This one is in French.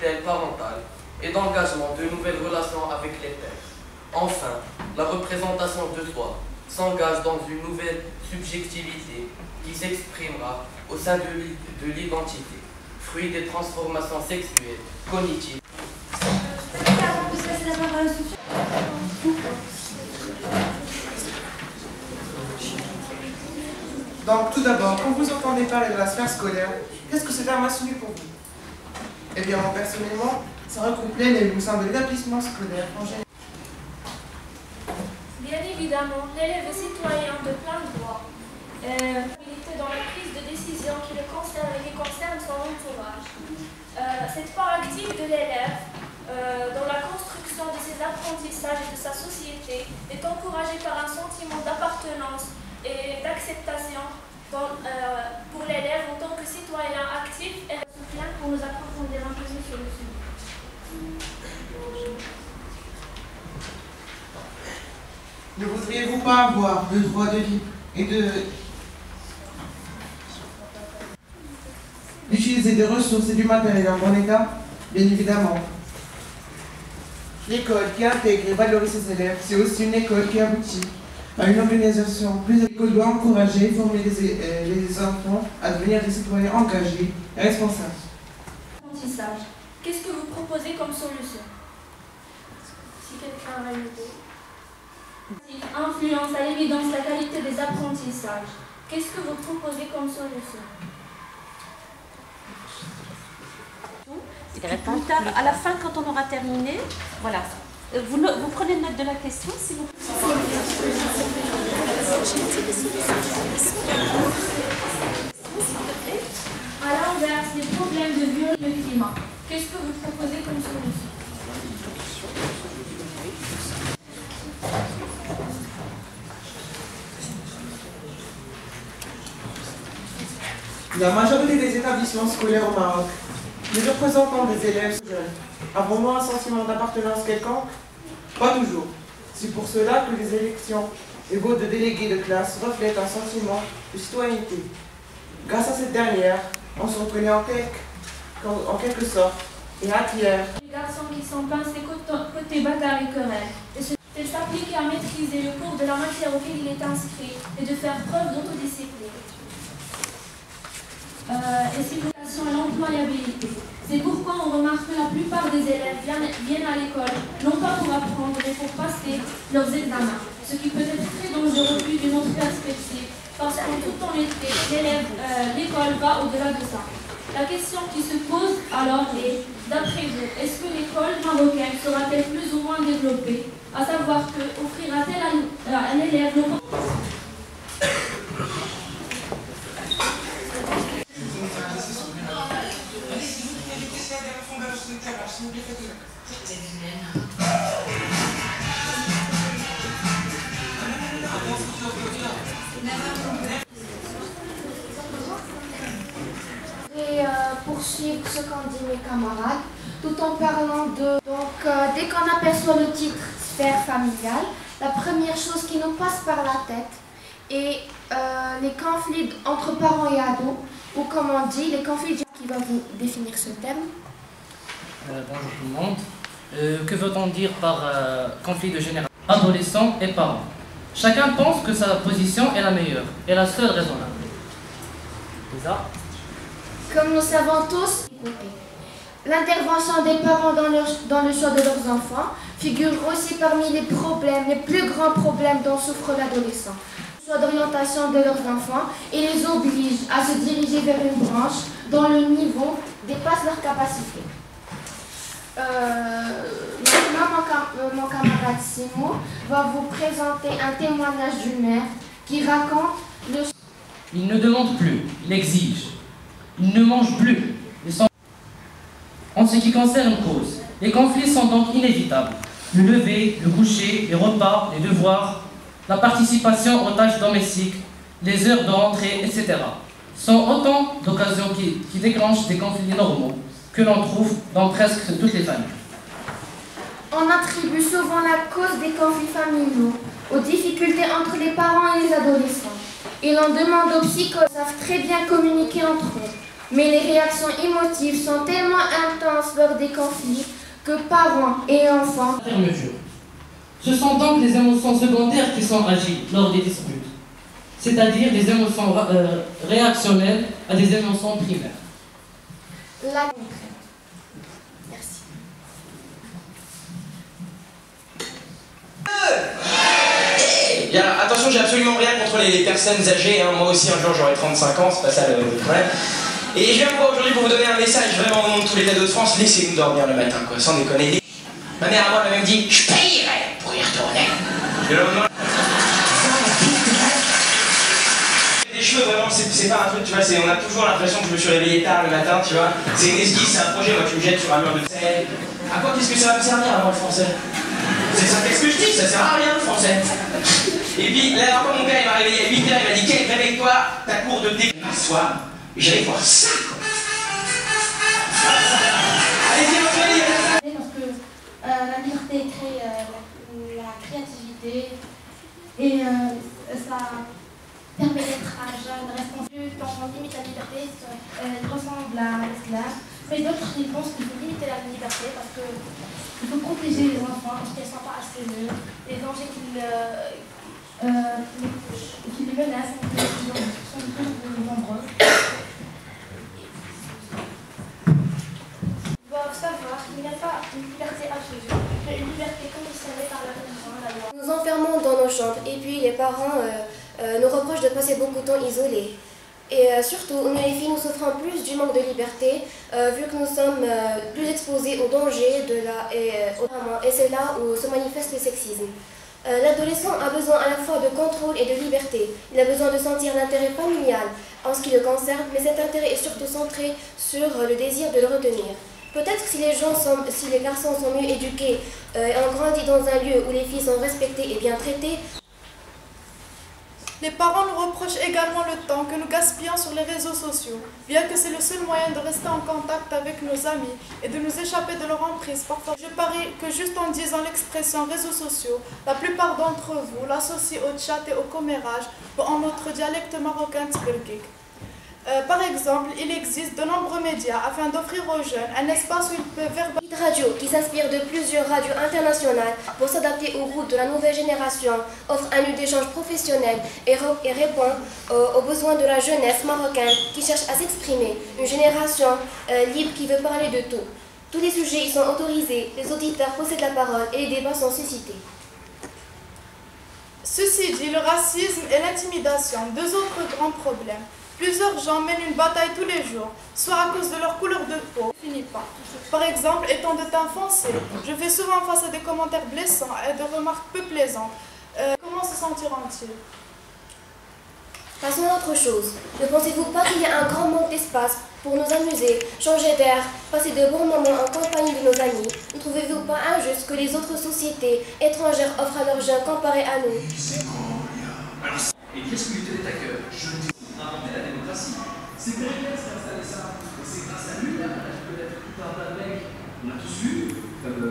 tutelle parentale et d'engagement de nouvelles relations avec les pairs. Enfin, la représentation de soi s'engage dans une nouvelle subjectivité qui s'exprimera au sein de l'identité, fruit des transformations sexuelles, cognitives. Donc tout d'abord, quand vous entendez parler de la sphère scolaire, qu'est-ce que ce terme insinue pour vous? Eh bien, moi personnellement, ça regroupe l'élève au sein de l'établissement scolaire en général. Bien évidemment, l'élève est citoyen de plein droit. Il était dans la prise de décision qui le concerne et qui concerne son entourage. Cette part active de l'élève dans la construction de ses apprentissages et de sa société est encouragée par un sentiment d'appartenance et d'acceptation pour l'élève en tant que citoyen actif et soutien pour nous approfondir un peu sur le sujet. Ne voudriez-vous pas avoir le droit de vie et d'utiliser des ressources et du matériel en bon état? Bien évidemment. L'école qui intègre et valorise ses élèves, c'est aussi une école qui aboutit à une organisation. L'école doit encourager et former les enfants à devenir des citoyens engagés et responsables. Apprentissage. Qu'est-ce que vous proposez comme solution? Si quelqu'un a une idée. Influence à l'évidence la qualité des apprentissages. Qu'est-ce que vous proposez comme solution? Plus tard, à la fin, quand on aura terminé, voilà. Vous prenez note de la question, s'il vous plaît. À l'inverse, les problèmes de violence et le climat. Qu'est-ce que vous proposez comme solution? La majorité des établissements scolaires au Maroc, les représentants des élèves sont jeunes. Avons-nous un sentiment d'appartenance quelconque? Pas toujours. C'est pour cela que les élections et votes de délégués de classe reflètent un sentiment de citoyenneté. Grâce à cette dernière, on se reconnaît en quelque sorte et acquiert. Les garçons qui sont pincés côté bagarre et querelle. Et s'appliquer à maîtriser le cours de la matière auquel il est inscrit et de faire preuve d'autodiscipline. Et circulation et l'employabilité. C'est pourquoi on remarque que la plupart des élèves viennent à l'école, non pas pour apprendre, mais pour passer leurs examens. Ce qui peut être très dangereux vu d'une autre perspective, parce que tout en été, l'école va au-delà de ça. La question qui se pose alors est, d'après vous, est-ce que l'école marocaine sera-t-elle plus ou moins développée, à savoir que offrira-t-elle à l'élève l'opportunité? Et poursuivre ce qu'ont dit mes camarades, tout en parlant de... dès qu'on aperçoit le titre sphère familiale, la première chose qui nous passe par la tête est les conflits entre parents et ados, ou comme on dit, les conflits qui va vous définir ce thème. Bonjour tout le monde. Que veut-on dire par conflit de génération? Adolescents et parents. Chacun pense que sa position est la meilleure et la seule raisonnable. C'est ça? Comme nous savons tous, l'intervention des parents dans le choix de leurs enfants figure aussi parmi les plus grands problèmes dont souffre l'adolescent. Le choix d'orientation de leurs enfants et les oblige à se diriger vers une branche dont le niveau dépasse leurs capacités. Maintenant, mon camarade Simo va vous présenter un témoignage d'une mère qui raconte le... Il ne demande plus, il exige. Il ne mange plus. En ce qui concerne cause, les conflits sont donc inévitables. Le lever, le coucher, les repas, les devoirs, la participation aux tâches domestiques, les heures de rentrée, etc. sont autant d'occasions qui déclenchent des conflits normaux que l'on trouve dans presque toutes les familles. On attribue souvent la cause des conflits familiaux aux difficultés entre les parents et les adolescents. Et l'on demande aux psychologues qui savent très bien communiquer entre eux. Mais les réactions émotives sont tellement intenses lors lors des conflits que parents et enfants. Fermeture. Ce sont donc les émotions secondaires qui sont agiles lors des disputes, c'est-à-dire des émotions réactionnelles à des émotions primaires. Merci. Bien, attention, j'ai absolument rien contre les personnes âgées, hein. Moi aussi un jour j'aurai 35 ans, c'est pas ça le problème. Et je viens vous voir aujourd'hui pour vous donner un message vraiment au nom de tous les ados de France, laissez-nous dormir le matin, quoi, sans déconner. Ma mère à moi m'a même dit, je payerai pour y retourner. Le lendemain... Les cheveux, vraiment, c'est pas un truc, tu vois, on a toujours l'impression que je me suis réveillé tard le matin, tu vois. C'est une esquisse, c'est un projet, moi tu me jettes sur un mur de sel. À quoi qu'est-ce que ça va me servir à moi le français? C'est ça, qu'est-ce que je dis? Ça sert à rien le français. Et puis, là, encore mon père, il m'a réveillé à 8h, il m'a dit, Kate, réveille-toi, ta cour de thé. M'assois, j'allais voir ça, quoi. Allez-y, Parce que la liberté crée la créativité et ça permet d'être un jeune responsable. Quand on limite la liberté, il ressemble à l'esclave. Mais d'autres, ils pensent qu'il faut limiter la liberté parce qu'il faut protéger les enfants parce qu'elles ne sont pas assez mûres. Les dangers qui les menacent sont de plus en plus nombreux. Ils doivent savoir qu'il n'y a pas une liberté absolue, mais une liberté conditionnée par la religion, la loi. Nous enfermons dans nos chambres et puis les parents nous reprochent de passer beaucoup de temps isolés. Et surtout, nous les filles, nous souffrons plus du manque de liberté vu que nous sommes plus exposés aux dangers et c'est là où se manifeste le sexisme. L'adolescent a besoin à la fois de contrôle et de liberté. Il a besoin de sentir l'intérêt familial en ce qui le concerne, mais cet intérêt est surtout centré sur le désir de le retenir. Peut-être que si les garçons sont mieux éduqués et ont grandi dans un lieu où les filles sont respectées et bien traitées. Les parents nous reprochent également le temps que nous gaspillons sur les réseaux sociaux, bien que c'est le seul moyen de rester en contact avec nos amis et de nous échapper de leur emprise. Parfois, je parie que juste en disant l'expression réseaux sociaux, la plupart d'entre vous l'associent au chat et au commérage, ou en notre dialecte marocain tbelgik. Par exemple, il existe de nombreux médias afin d'offrir aux jeunes un espace où ils peuvent verbaliser. Hit Radio, qui s'inspire de plusieurs radios internationales pour s'adapter aux routes de la nouvelle génération, offre un lieu d'échange professionnel et répond aux besoins de la jeunesse marocaine qui cherche à s'exprimer. Une génération libre qui veut parler de tout. Tous les sujets y sont autorisés, les auditeurs possèdent la parole et les débats sont suscités. Ceci dit, le racisme et l'intimidation, deux autres grands problèmes. Plusieurs gens mènent une bataille tous les jours, soit à cause de leur couleur de peau, finit pas. Par exemple, étant de teint foncé, je fais souvent face à des commentaires blessants et de remarques peu plaisantes. Comment se sentiront-ils? Passons à autre chose. Ne pensez-vous pas qu'il y a un grand manque d'espace pour nous amuser, changer d'air, passer de bons moments en compagnie de nos amis? Ne trouvez-vous pas injuste que les autres sociétés étrangères offrent à leurs jeunes comparés à nous? Et qu'est-ce qui lui tenait à cœur? Je ne dis pas inventer la démocratie. C'est Périclès qui a installé ça. Et c'est grâce à lui, là, peut-être tout un tas de mecs. On a tous vu, comme